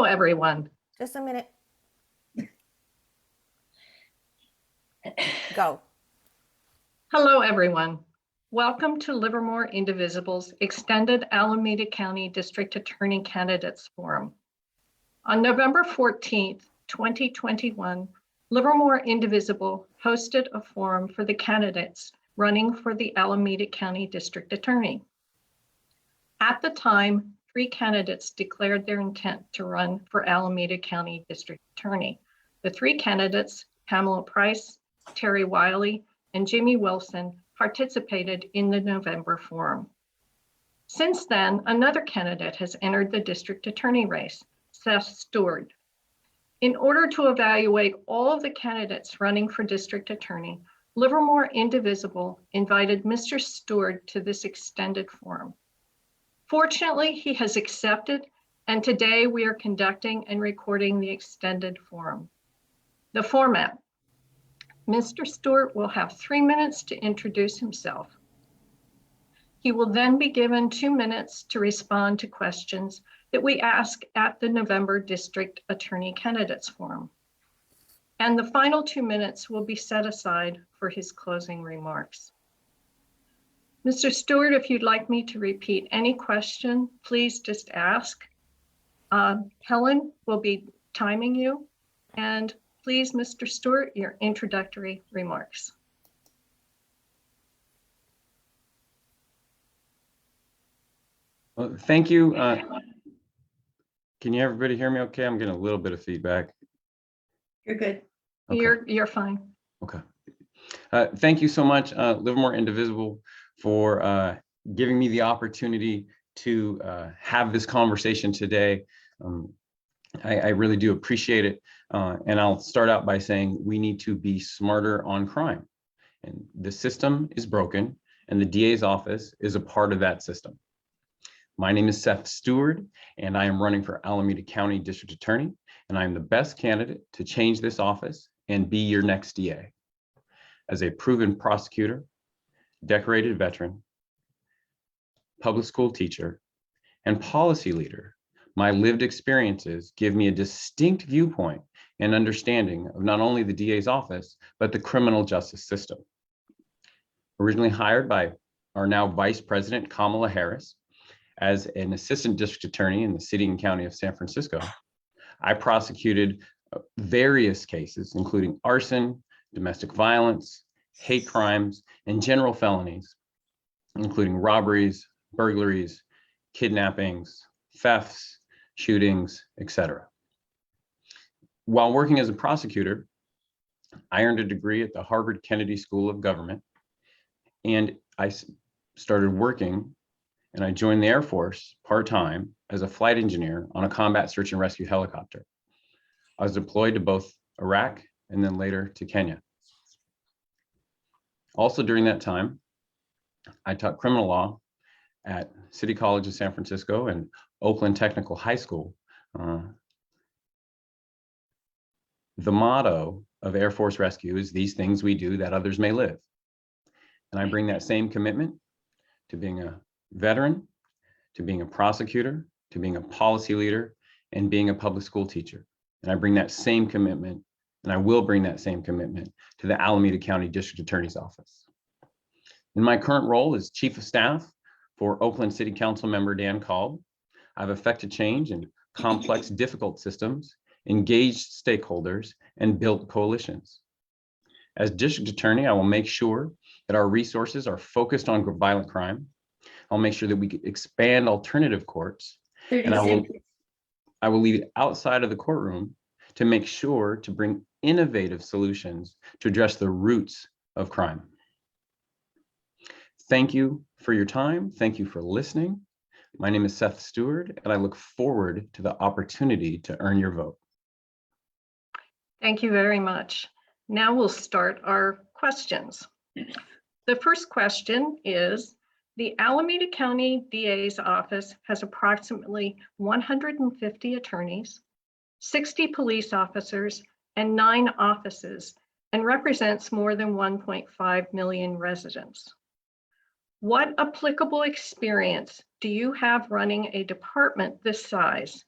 everyone. Just a minute. Go. Hello, everyone. Welcome to Livermore Indivisible's Extended Alameda County District Attorney Candidates Forum. On November 14th, 2021, Livermore Indivisible hosted a forum for the candidates running for the Alameda County District Attorney. At the time, 3 candidates declared their intent to run for Alameda County District Attorney. The 3 candidates, Pamela Price, Terry Wiley, and Jimmy Wilson, participated in the November forum. Since then, another candidate has entered the district attorney race, Seth Steward. In order to evaluate all of the candidates running for district attorney, Livermore Indivisible invited Mr. Steward to this extended forum. Fortunately, he has accepted, and today we are conducting and recording the extended forum. The format: Mr. Stewart will have 3 minutes to introduce himself. He will then be given 2 minutes to respond to questions that we ask at the November District Attorney Candidates Forum. And the final 2 minutes will be set aside for his closing remarks. Mr. Stewart, if you'd like me to repeat any question, please just ask. Helen will be timing you, and please, Mr. Stewart, your introductory remarks. Well, thank you. Can you everybody hear me okay? I'm getting a little bit of feedback. You're good. Okay. You're fine. Okay. Thank you so much, Livermore Indivisible, for giving me the opportunity to have this conversation today. I really do appreciate it. And I'll start out by saying we need to be smarter on crime. And the system is broken, and the DA's office is a part of that system. My name is Seth Steward, and I am running for Alameda County District Attorney, and I am the best candidate to change this office and be your next DA. As a proven prosecutor, decorated veteran, public school teacher, and policy leader, my lived experiences give me a distinct viewpoint and understanding of not only the DA's office, but the criminal justice system. Originally hired by our now Vice President Kamala Harris as an assistant district attorney in the city and county of San Francisco, I prosecuted various cases, including arson, domestic violence, hate crimes, and general felonies, including robberies, burglaries, kidnappings, thefts, shootings, etc. While working as a prosecutor, I earned a degree at the Harvard Kennedy School of Government, and I started working, and I joined the Air Force part-time as a flight engineer on a combat search and rescue helicopter. I was deployed to both Iraq and then later to Kenya. Also during that time, I taught criminal law at City College of San Francisco and Oakland Technical High School. The motto of Air Force Rescue is "These things we do that others may live." And I bring that same commitment to being a veteran, to being a prosecutor, to being a policy leader, and being a public school teacher. And I bring that same commitment, and I will bring that same commitment to the Alameda County District Attorney's Office. In my current role as Chief of Staff for Oakland City Council member Dan Call, I've effected change in complex, difficult systems, engaged stakeholders, and built coalitions. As District Attorney, I will make sure that our resources are focused on violent crime. I'll make sure that we expand alternative courts, and I will lead outside of the courtroom to make sure to bring innovative solutions to address the roots of crime. Thank you for your time. Thank you for listening. My name is Seth Steward, and I look forward to the opportunity to earn your vote. Thank you very much. Now we'll start our questions. The first question is, the Alameda County DA's office has approximately 150 attorneys, 60 police officers, and 9 offices, and represents more than 1.5 million residents. What applicable experience do you have running a department this size?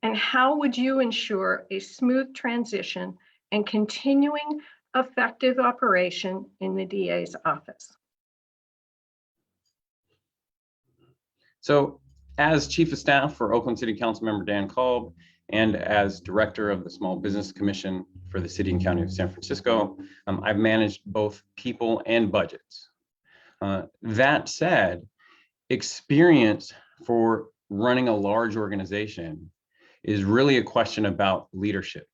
And how would you ensure a smooth transition and continuing effective operation in the DA's office? So as Chief of Staff for Oakland City Council Member Dan Kolb, and as Director of the Small Business Commission for the City and County of San Francisco, I've managed both people and budgets. That said, experience for running a large organization is really a question about leadership.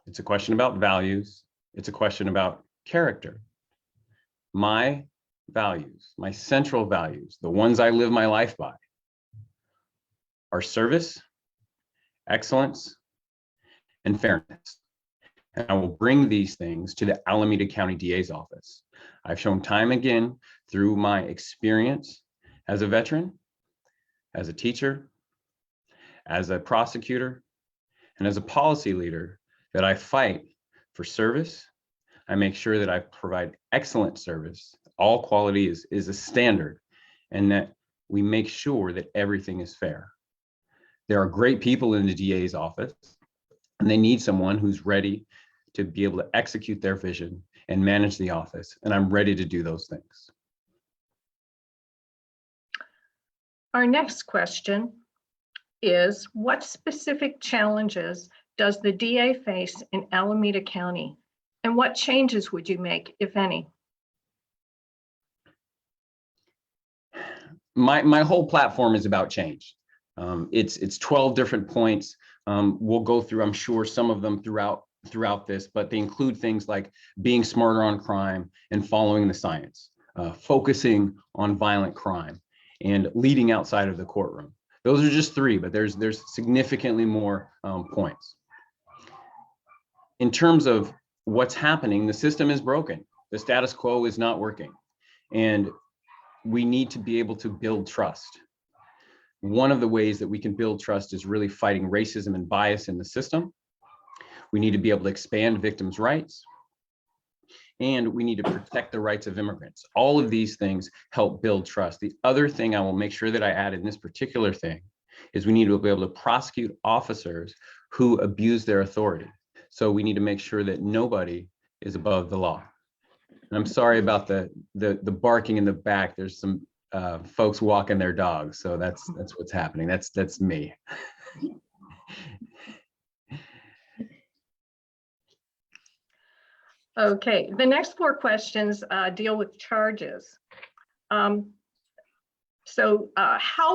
It's a question about values. It's a question about character. My values, my central values, the ones I live my life by, are service, excellence, and fairness. And I will bring these things to the Alameda County DA's office. I've shown time again through my experience as a veteran, as a teacher, as a prosecutor, and as a policy leader that I fight for service. I make sure that I provide excellent service. All quality is a standard, and that we make sure that everything is fair. There are great people in the DA's office, and they need someone who's ready to be able to execute their vision and manage the office, and I'm ready to do those things. Our next question is, what specific challenges does the DA face in Alameda County, and what changes would you make, if any? My whole platform is about change. It's 12 different points. We'll go through, I'm sure, some of them throughout this, but they include things like being smarter on crime and following the science, focusing on violent crime, and leading outside of the courtroom. Those are just three, but there's significantly more points. In terms of what's happening, the system is broken. The status quo is not working, and we need to be able to build trust. One of the ways that we can build trust is really fighting racism and bias in the system. We need to be able to expand victims' rights, and we need to protect the rights of immigrants. All of these things help build trust. The other thing I will make sure that I add in this particular thing is we need to be able to prosecute officers who abuse their authority. So we need to make sure that nobody is above the law. And I'm sorry about the barking in the back. There's some folks walking their dogs, so that's what's happening. That's me. Okay, the next 4 questions deal with charges. How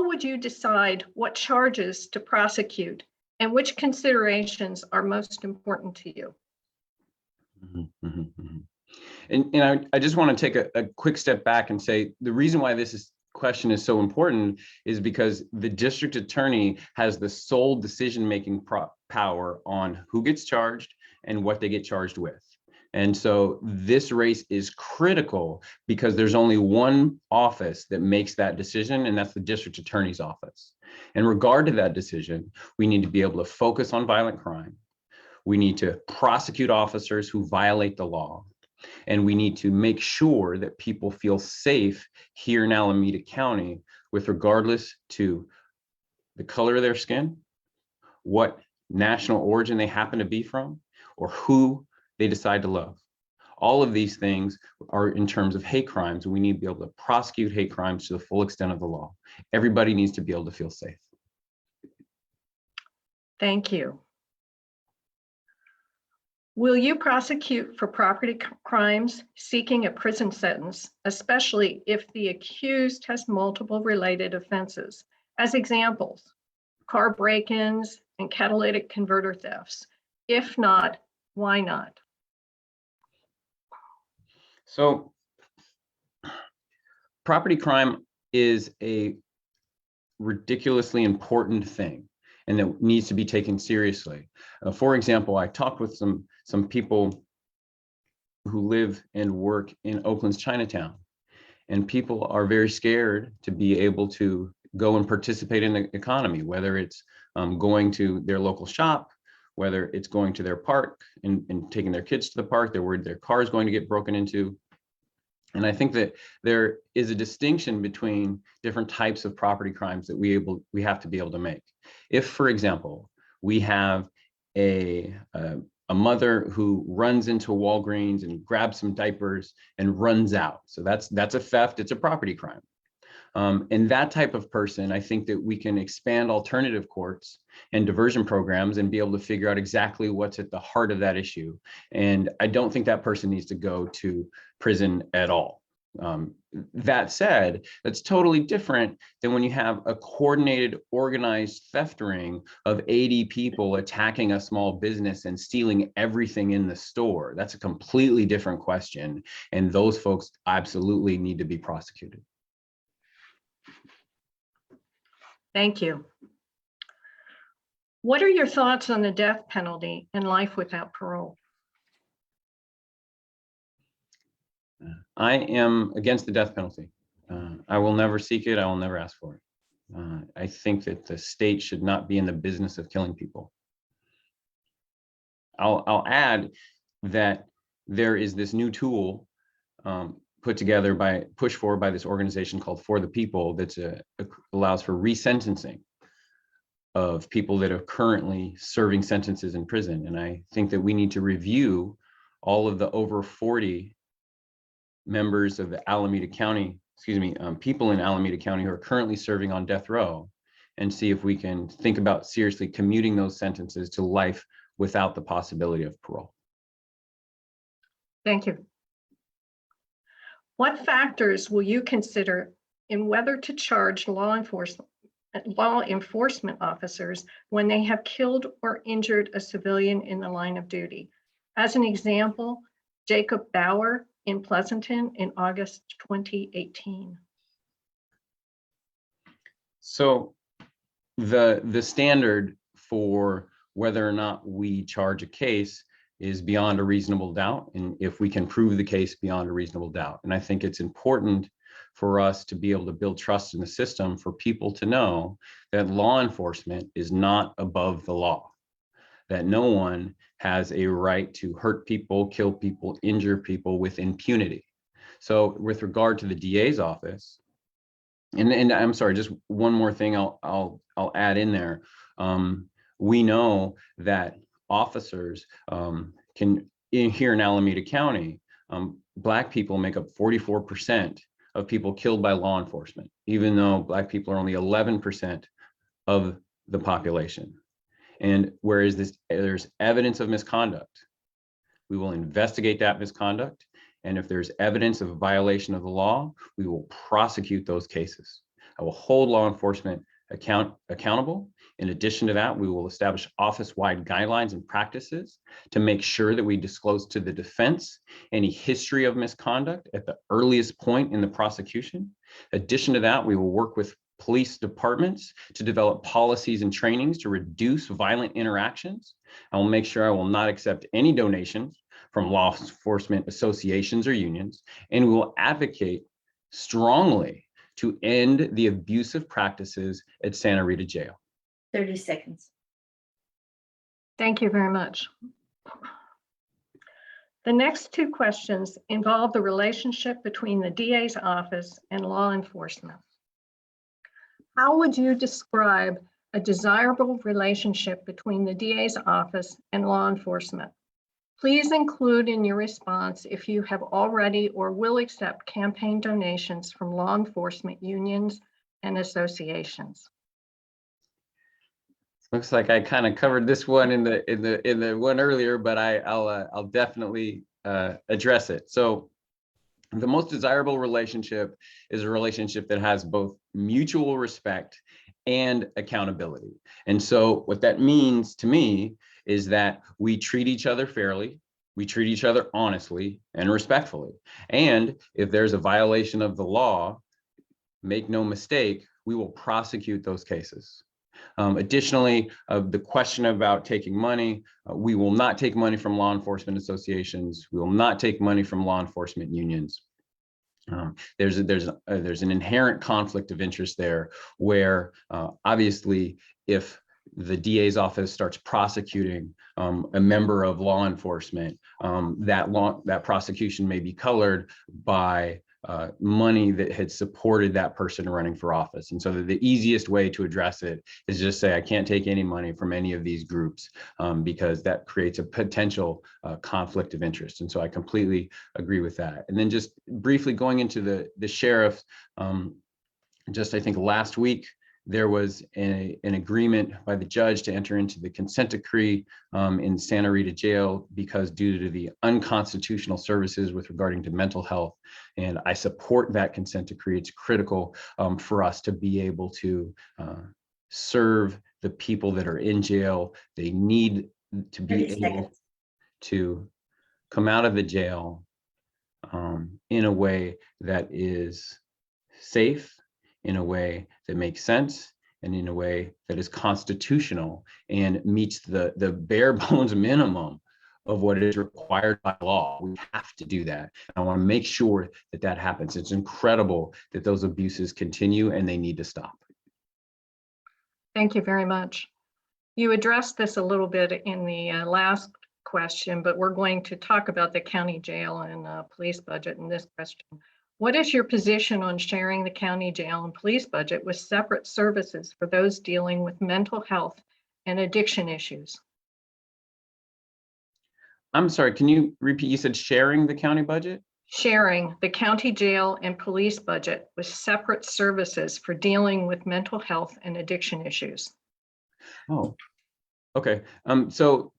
would you decide what charges to prosecute, and which considerations are most important to you? And I just want to take a quick step back and say the reason why this question is so important is because the district attorney has the sole decision-making power on who gets charged and what they get charged with. And so this race is critical because there's only one office that makes that decision, and that's the district attorney's office. In regard to that decision, we need to be able to focus on violent crime. We need to prosecute officers who violate the law. And we need to make sure that people feel safe here in Alameda County with regardless to the color of their skin, what national origin they happen to be from, or who they decide to love. All of these things are in terms of hate crimes, and we need to be able to prosecute hate crimes to the full extent of the law. Everybody needs to be able to feel safe. Thank you. Will you prosecute for property crimes seeking a prison sentence, especially if the accused has multiple related offenses? As examples, car break-ins and catalytic converter thefts. If not, why not? So, property crime is a ridiculously important thing, and that needs to be taken seriously. For example, I talked with some people who live and work in Oakland's Chinatown, and people are very scared to be able to go and participate in the economy, whether it's going to their local shop, whether it's going to their park and taking their kids to the park. They're worried their car is going to get broken into. And I think that there is a distinction between different types of property crimes that we have to be able to make. If, for example, we have a mother who runs into Walgreens and grabs some diapers and runs out. So that's a theft, it's a property crime. And that type of person, I think that we can expand alternative courts and diversion programs and be able to figure out exactly what's at the heart of that issue. And I don't think that person needs to go to prison at all. That said, that's totally different than when you have a coordinated, organized theft ring of 80 people attacking a small business and stealing everything in the store. That's a completely different question. And those folks absolutely need to be prosecuted. Thank you. What are your thoughts on the death penalty and life without parole? I am against the death penalty. I will never seek it. I will never ask for it. I think that the state should not be in the business of killing people. I'll add that there is this new tool pushed forward by this organization called For the People that allows for resentencing of people that are currently serving sentences in prison. And I think that we need to review all of the over 40 members of the Alameda County, people in Alameda County who are currently serving on death row, and see if we can think about seriously commuting those sentences to life without the possibility of parole. Thank you. What factors will you consider in whether to charge law enforcement officers when they have killed or injured a civilian in the line of duty? As an example, Jacob Bauer in Pleasanton in August 2018. So the standard for whether or not we charge a case is beyond a reasonable doubt, and if we can prove the case beyond a reasonable doubt. And I think it's important for us to be able to build trust in the system, for people to know that law enforcement is not above the law, that no one has a right to hurt people, kill people, injure people with impunity. So with regard to the DA's office, and I'm sorry, just one more thing I'll add in there. We know that officers here in Alameda County, Black people make up 44% of people killed by law enforcement, even though Black people are only 11% of the population. And whereas there's evidence of misconduct, we will investigate that misconduct. And if there's evidence of a violation of the law, we will prosecute those cases. I will hold law enforcement accountable. In addition to that, we will establish office-wide guidelines and practices to make sure that we disclose to the defense any history of misconduct at the earliest point in the prosecution. In addition to that, we will work with police departments to develop policies and trainings to reduce violent interactions. I will make sure I will not accept any donations from law enforcement associations or unions, and we will advocate strongly to end the abusive practices at Santa Rita Jail. 30 seconds. Thank you very much. The next two questions involve the relationship between the DA's office and law enforcement. How would you describe a desirable relationship between the DA's office and law enforcement? Please include in your response if you have already or will accept campaign donations from law enforcement unions and associations. Looks like I kind of covered this one in the one earlier, but I'll definitely address it. So the most desirable relationship is a relationship that has both mutual respect and accountability. And so what that means to me is that we treat each other fairly, we treat each other honestly and respectfully. And if there's a violation of the law, make no mistake, we will prosecute those cases. Additionally, the question about taking money, we will not take money from law enforcement associations. We will not take money from law enforcement unions. There's an inherent conflict of interest there where obviously if the DA's office starts prosecuting a member of law enforcement, that prosecution may be colored by money that had supported that person running for office. And so the easiest way to address it is just say, I can't take any money from any of these groups because that creates a potential conflict of interest. And so I completely agree with that. And then just briefly going into the sheriff, just I think last week, there was an agreement by the judge to enter into the consent decree in Santa Rita Jail because due to the unconstitutional services with regarding to mental health. And I support that consent decree. It's critical for us to be able to serve the people that are in jail. They need to be able to come out of the jail in a way that is safe, in a way that makes sense, and in a way that is constitutional and meets the bare bones minimum of what is required by law. We have to do that. I want to make sure that that happens. It's incredible that those abuses continue and they need to stop. Thank you very much. You addressed this a little bit in the last question, but we're going to talk about the county jail and police budget in this question. What is your position on sharing the county jail and police budget with separate services for those dealing with mental health and addiction issues? I'm sorry, can you repeat? You said sharing the county budget? Sharing the county jail and police budget with separate services for dealing with mental health and addiction issues. Oh, okay. So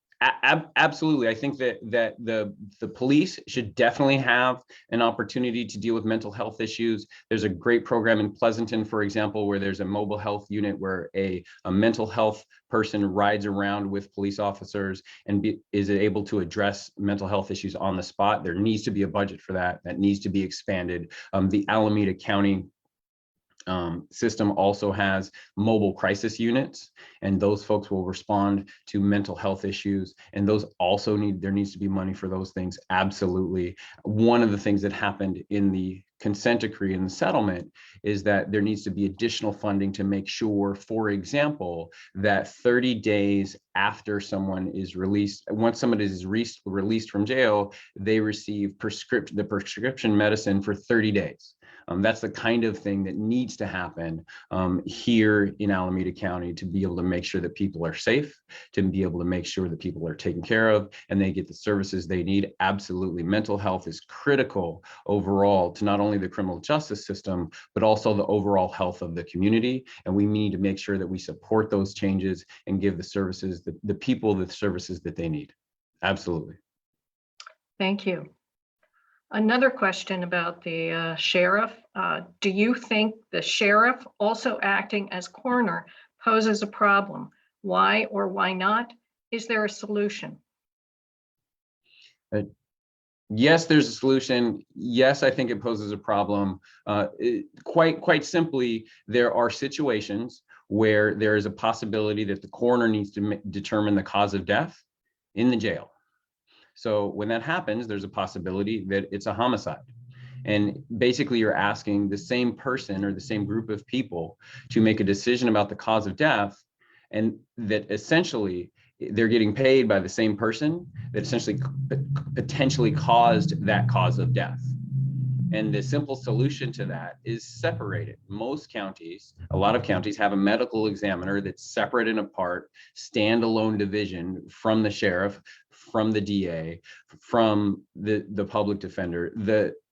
absolutely, I think that the police should definitely have an opportunity to deal with mental health issues. There's a great program in Pleasanton, for example, where there's a mobile health unit where a mental health person rides around with police officers and is able to address mental health issues on the spot. There needs to be a budget for that. That needs to be expanded. The Alameda County system also has mobile crisis units, and those folks will respond to mental health issues, and those also there needs to be money for those things. Absolutely. One of the things that happened in the consent decree and the settlement is that there needs to be additional funding to make sure, for example, that 30 days after someone is released, once somebody is released from jail, they receive the prescription medicine for 30 days. That's the kind of thing that needs to happen here in Alameda County to be able to make sure that people are safe, to be able to make sure that people are taken care of and they get the services they need. Absolutely. Mental health is critical overall to not only the criminal justice system, but also the overall health of the community. And we need to make sure that we support those changes and give the services, the people, the services that they need. Absolutely. Thank you. Another question about the sheriff. Do you think the sheriff also acting as coroner poses a problem? Why or why not? Is there a solution? Yes, there's a solution. Yes, I think it poses a problem. Quite simply, there are situations where there is a possibility that the coroner needs to determine the cause of death in the jail. So when that happens, there's a possibility that it's a homicide. And basically you're asking the same person or the same group of people to make a decision about the cause of death, and that essentially they're getting paid by the same person that essentially potentially caused that cause of death. And the simple solution to that is separated. Most counties, a lot of counties have a medical examiner that's separate and apart, standalone division from the sheriff, from the DA, from the public defender.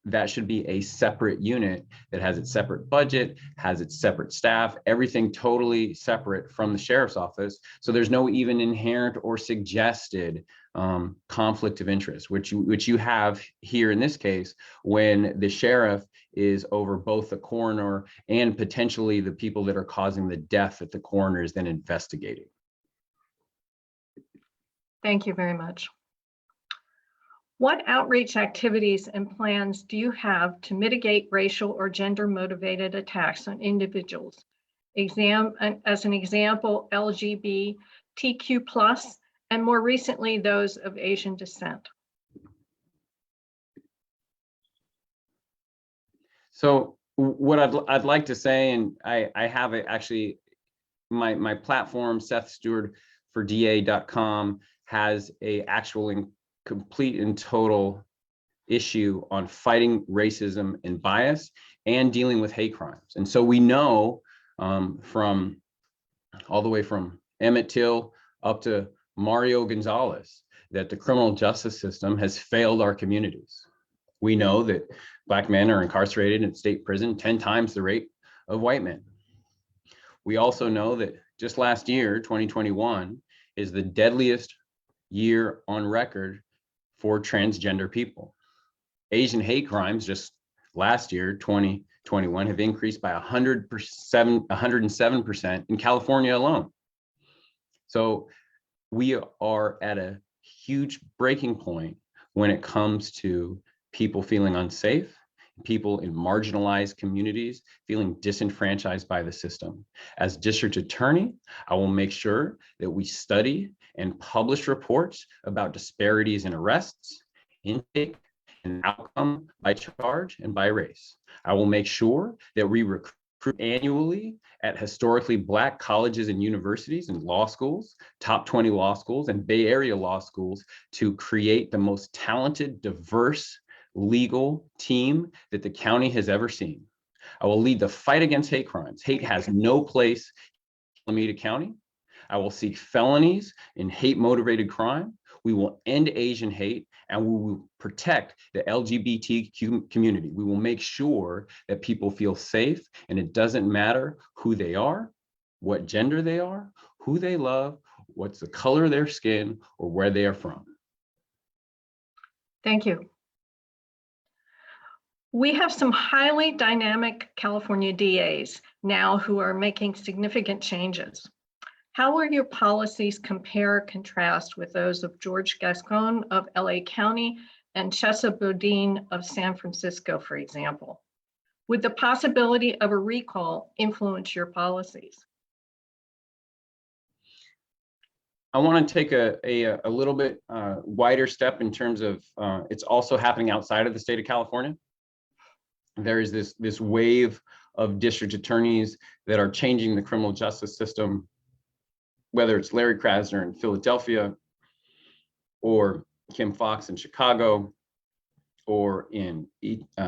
That should be a separate unit that has its separate budget, has its separate staff, everything totally separate from the sheriff's office. So there's no even inherent or suggested conflict of interest, which you have here in this case, when the sheriff is over both the coroner and potentially the people that are causing the death that the coroner is then investigating. Thank you very much. What outreach activities and plans do you have to mitigate racial or gender motivated attacks on individuals? As an example, LGBTQ+, and more recently, those of Asian descent. So what I'd like to say, and I have it actually, my platform, Seth Steward for DA.com, has a actual complete and total issue on fighting racism and bias and dealing with hate crimes. And so we know from all the way from Emmett Till up to Mario Gonzalez that the criminal justice system has failed our communities. We know that Black men are incarcerated in state prison 10 times the rate of white men. We also know that just last year, 2021, is the deadliest year on record for transgender people. Asian hate crimes just last year, 2021, have increased by 107% in California alone. So we are at a huge breaking point when it comes to people feeling unsafe, people in marginalized communities feeling disenfranchised by the system. As district attorney, I will make sure that we study and publish reports about disparities in arrests, intake, and outcome by charge and by race. I will make sure that we recruit annually at historically Black colleges and universities and law schools, top 20 law schools and Bay Area law schools, to create the most talented, diverse legal team that the county has ever seen. I will lead the fight against hate crimes. Hate has no place in Alameda County. I will seek felonies in hate-motivated crime. We will end Asian hate, and we will protect the LGBTQ community. We will make sure that people feel safe, and it doesn't matter who they are, what gender they are, who they love, what's the color of their skin, or where they are from. Thank you. We have some highly dynamic California DAs now who are making significant changes. How will your policies compare or contrast with those of George Gascon of LA County and Chesa Boudin of San Francisco, for example? Would the possibility of a recall influence your policies? I want to take a little bit wider step in terms of it's also happening outside of the state of California. There is this wave of district attorneys that are changing the criminal justice system, whether it's Larry Krasner in Philadelphia or Kim Fox in Chicago or in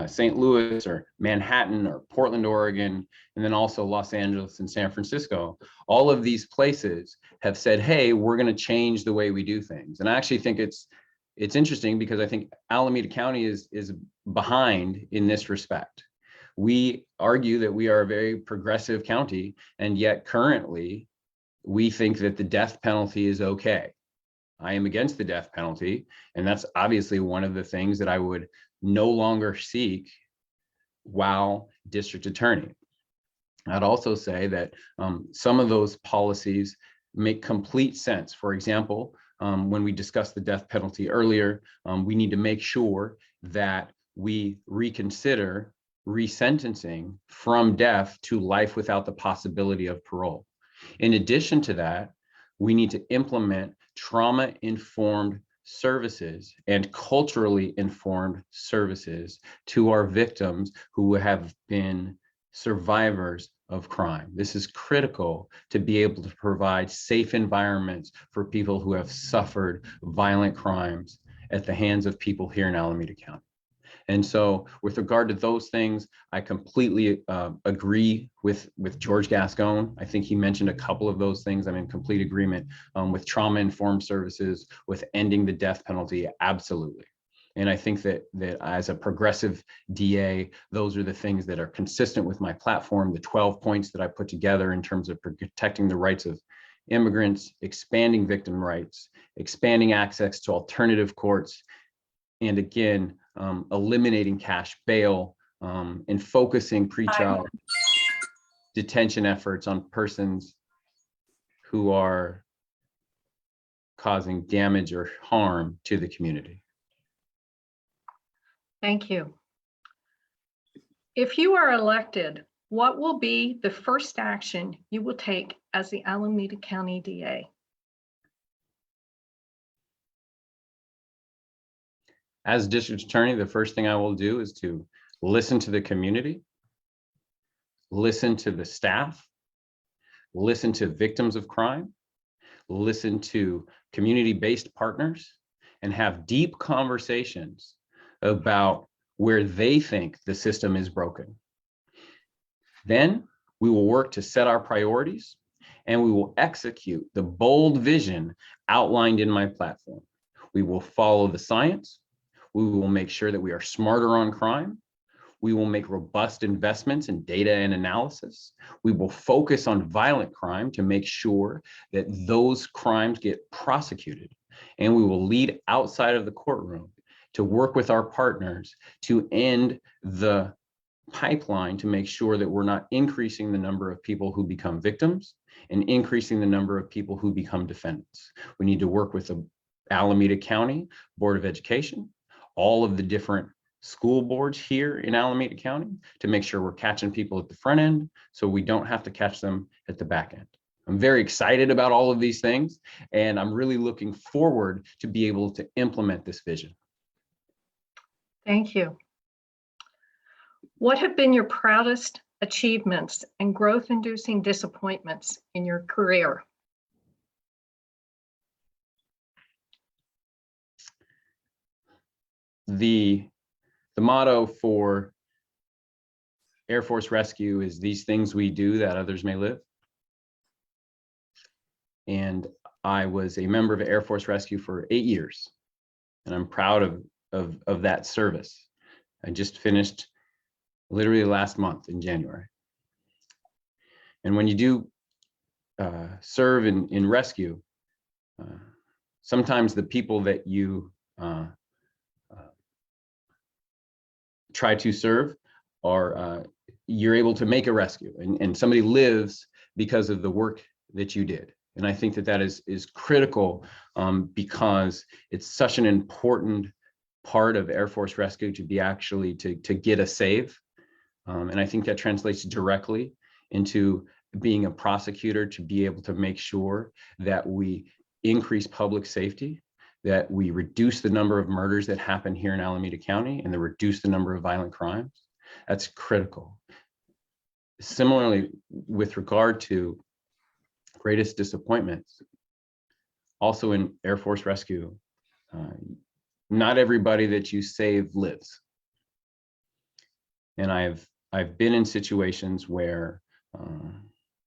St. Louis or Manhattan or Portland, Oregon, and then also Los Angeles and San Francisco. All of these places have said, hey, we're going to change the way we do things. And I actually think it's interesting because I think Alameda County is behind in this respect. We argue that we are a very progressive county, and yet currently we think that the death penalty is okay. I am against the death penalty, and that's obviously one of the things that I would no longer seek while district attorney. I'd also say that some of those policies make complete sense. For example, when we discussed the death penalty earlier, we need to make sure that we reconsider resentencing from death to life without the possibility of parole. In addition to that, we need to implement trauma-informed services and culturally informed services to our victims who have been survivors of crime. This is critical to be able to provide safe environments for people who have suffered violent crimes at the hands of people here in Alameda County. And so with regard to those things, I completely agree with George Gascon. I think he mentioned a couple of those things. I'm in complete agreement with trauma-informed services, with ending the death penalty, absolutely. And I think that as a progressive DA, those are the things that are consistent with my platform, the 12 points that I put together in terms of protecting the rights of immigrants, expanding victim rights, expanding access to alternative courts, and again, eliminating cash bail and focusing pretrial detention efforts on persons who are causing damage or harm to the community. Thank you. If you are elected, what will be the first action you will take as the Alameda County DA? As district attorney, the first thing I will do is to listen to the community, listen to the staff, listen to victims of crime, listen to community-based partners, and have deep conversations about where they think the system is broken. Then we will work to set our priorities, and we will execute the bold vision outlined in my platform. We will follow the science. We will make sure that we are smarter on crime. We will make robust investments in data and analysis. We will focus on violent crime to make sure that those crimes get prosecuted. And we will lead outside of the courtroom to work with our partners to end the pipeline to make sure that we're not increasing the number of people who become victims and increasing the number of people who become defendants. We need to work with the Alameda County Board of Education, all of the different school boards here in Alameda County to make sure we're catching people at the front end so we don't have to catch them at the back end. I'm very excited about all of these things, and I'm really looking forward to be able to implement this vision. Thank you. What have been your proudest achievements and growth-inducing disappointments in your career? The motto for Air Force Rescue is these things we do that others may live. And I was a member of Air Force Rescue for 8 years, and I'm proud of that service. I just finished literally last month in January. And when you do serve in rescue, sometimes the people that you try to serve are, you're able to make a rescue, and somebody lives because of the work that you did. And I think that is critical because it's such an important part of Air Force Rescue to be actually to get a save. And I think that translates directly into being a prosecutor, to be able to make sure that we increase public safety, that we reduce the number of murders that happen here in Alameda County, and to reduce the number of violent crimes. That's critical. Similarly, with regard to greatest disappointments, also in Air Force Rescue, not everybody that you save lives. And I've been in situations where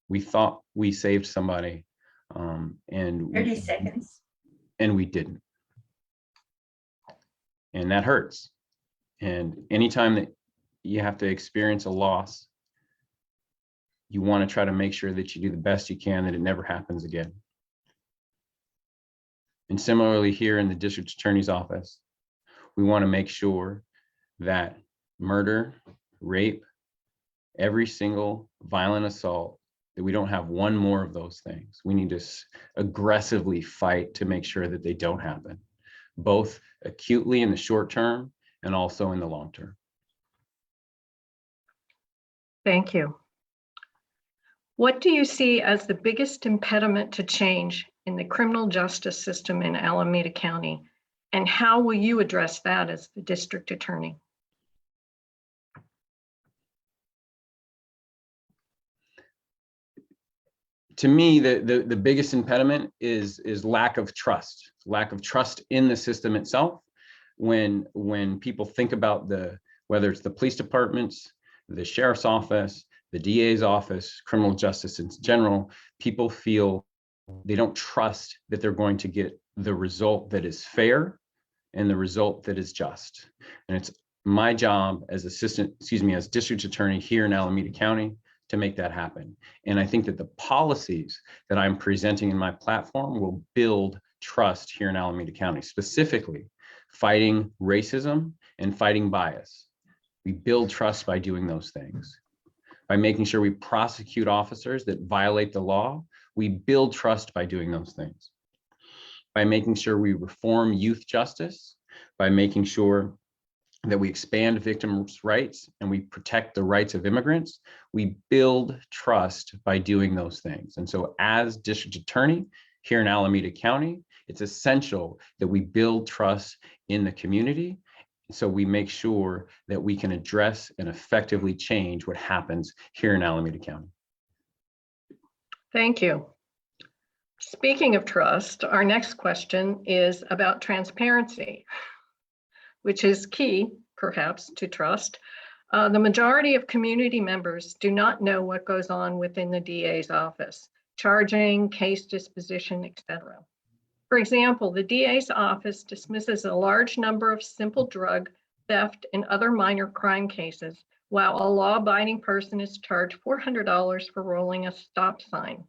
we thought we saved somebody, and 30 seconds. And we didn't. And that hurts. And anytime that you have to experience a loss, you want to try to make sure that you do the best you can, that it never happens again. And similarly, here in the district attorney's office, we want to make sure that murder, rape, every single violent assault, that we don't have one more of those things. We need to aggressively fight to make sure that they don't happen, both acutely in the short term and also in the long term. Thank you. What do you see as the biggest impediment to change in the criminal justice system in Alameda County? And how will you address that as the district attorney? To me, the biggest impediment is lack of trust in the system itself. When people think about whether it's the police departments, the sheriff's office, the DA's office, criminal justice in general, people feel they don't trust that they're going to get the result that is fair and the result that is just. And it's my job as as district attorney here in Alameda County to make that happen. And I think that the policies that I'm presenting in my platform will build trust here in Alameda County, specifically fighting racism and fighting bias. We build trust by doing those things. By making sure we prosecute officers that violate the law, we build trust by doing those things. By making sure we reform youth justice, by making sure that we expand victims' rights and we protect the rights of immigrants, we build trust by doing those things. And so as district attorney here in Alameda County, it's essential that we build trust in the community, so we make sure that we can address and effectively change what happens here in Alameda County. Thank you. Speaking of trust, our next question is about transparency. which is key, perhaps, to trust. The majority of community members do not know what goes on within the DA's office, charging, case disposition, etc. For example, the DA's office dismisses a large number of simple drug, theft, and other minor crime cases, while a law-abiding person is charged $400 for rolling a stop sign.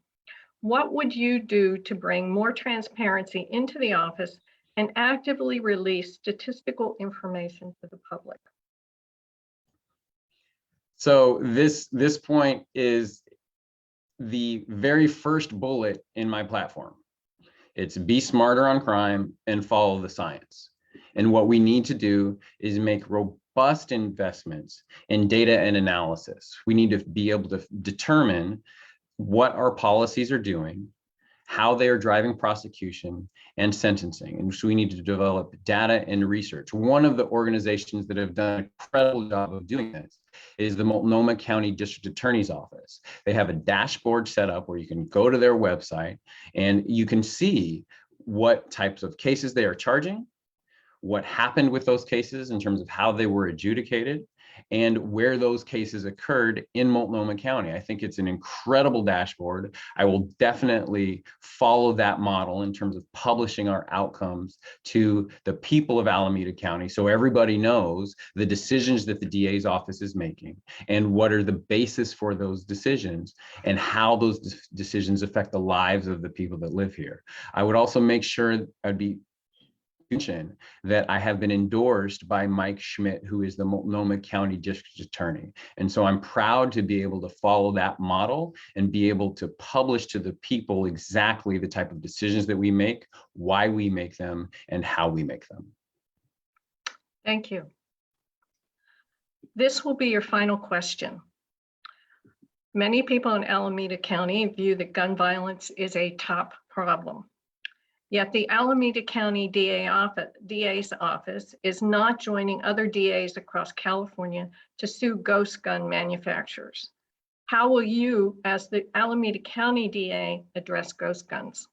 What would you do to bring more transparency into the office and actively release statistical information to the public? So this point is the very first bullet in my platform. It's be smarter on crime and follow the science. And what we need to do is make robust investments in data and analysis. We need to be able to determine what our policies are doing, how they are driving prosecution and sentencing. And so we need to develop data and research. One of the organizations that have done an incredible job of doing this is the Multnomah County District Attorney's Office. They have a dashboard set up where you can go to their website and you can see what types of cases they are charging, what happened with those cases in terms of how they were adjudicated, and where those cases occurred in Multnomah County. I think it's an incredible dashboard. I will definitely follow that model in terms of publishing our outcomes to the people of Alameda County so everybody knows the decisions that the DA's office is making and what are the basis for those decisions and how those decisions affect the lives of the people that live here. I would also make sure that I have been endorsed by Mike Schmidt, who is the Multnomah County District Attorney. And so I'm proud to be able to follow that model and be able to publish to the people exactly the type of decisions that we make, why we make them, and how we make them. Thank you. This will be your final question. Many people in Alameda County view that gun violence is a top problem. Yet the Alameda County DA's office is not joining other DAs across California to sue ghost gun manufacturers. How will you, as the Alameda County DA, address ghost guns?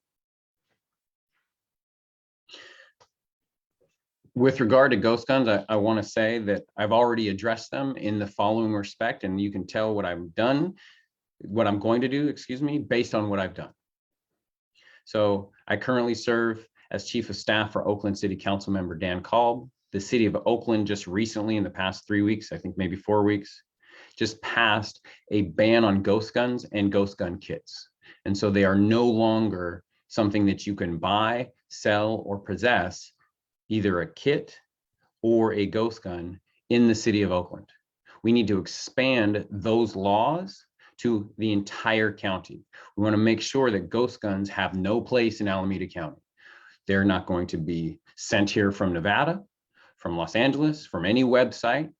With regard to ghost guns, I want to say that I've already addressed them in the following respect, and you can tell what I'm going to do, based on what I've done. So I currently serve as Chief of Staff for Oakland City Council Member Dan Kolb. The City of Oakland just recently, in the past 3 weeks, I think maybe 4 weeks, just passed a ban on ghost guns and ghost gun kits. And so they are no longer something that you can buy, sell, or possess, either a kit or a ghost gun in the City of Oakland. We need to expand those laws to the entire county. We want to make sure that ghost guns have no place in Alameda County. They're not going to be sent here from Nevada, from Los Angeles, from any website.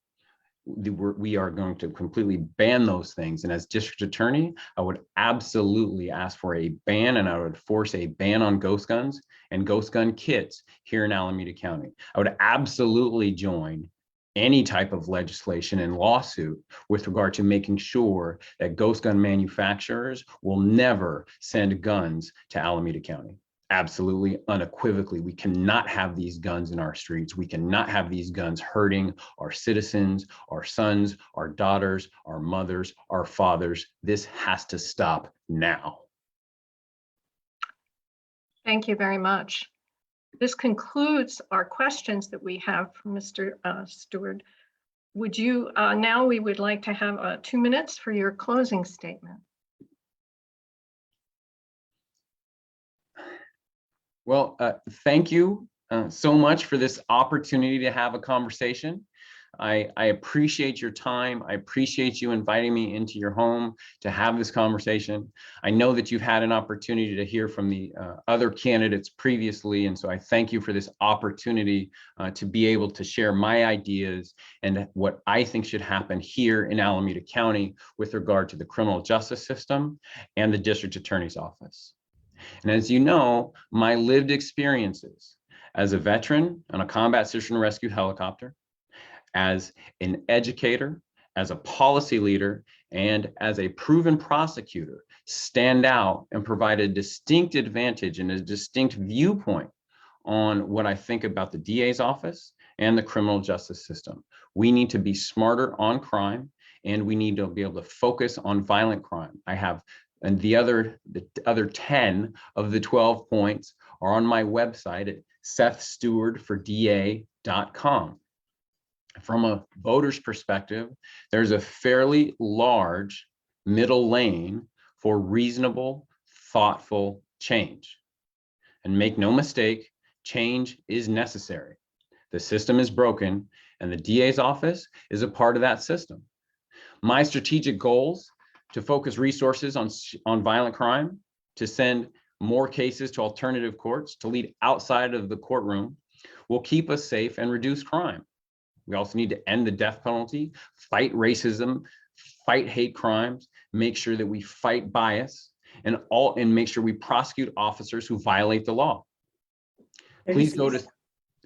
We are going to completely ban those things. And as district attorney, I would absolutely ask for a ban, and I would force a ban on ghost guns and ghost gun kits here in Alameda County. I would absolutely join any type of legislation and lawsuit with regard to making sure that ghost gun manufacturers will never send guns to Alameda County. Absolutely, unequivocally, we cannot have these guns in our streets. We cannot have these guns hurting our citizens, our sons, our daughters, our mothers, our fathers. This has to stop now. Thank you very much. This concludes our questions that we have from Mr. Steward. Would you, now we would like to have 2 minutes for your closing statement. Well, thank you so much for this opportunity to have a conversation. I appreciate your time. I appreciate you inviting me into your home to have this conversation. I know that you've had an opportunity to hear from the other candidates previously, and so I thank you for this opportunity to be able to share my ideas and what I think should happen here in Alameda County with regard to the criminal justice system and the district attorney's office. And as you know, my lived experiences as a veteran on a combat search and rescue helicopter, as an educator, as a policy leader, and as a proven prosecutor stand out and provide a distinct advantage and a distinct viewpoint on what I think about the DA's office and the criminal justice system. We need to be smarter on crime, and we need to be able to focus on violent crime. I have, and the other 10 of the 12 points are on my website at SethStewardForDA.com. From a voter's perspective, there's a fairly large middle lane for reasonable, thoughtful change. And make no mistake, change is necessary. The system is broken, and the DA's office is a part of that system. My strategic goals: to focus resources on violent crime, to send more cases to alternative courts, to lead outside of the courtroom, will keep us safe and reduce crime. We also need to end the death penalty, fight racism, fight hate crimes, make sure that we fight bias, and make sure we prosecute officers who violate the law. Please go to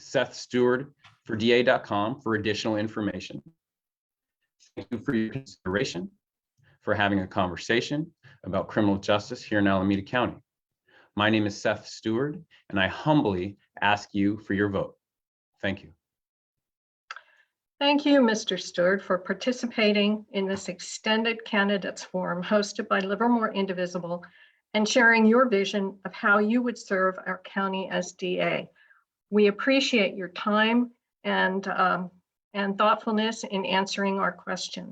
SethStewardForDA.com for additional information. Thank you for your consideration, for having a conversation about criminal justice here in Alameda County. My name is Seth Steward, and I humbly ask you for your vote. Thank you. Thank you, Mr. Steward, for participating in this extended candidates forum hosted by Livermore Indivisible and sharing your vision of how you would serve our county as DA. We appreciate your time and thoughtfulness in answering our questions.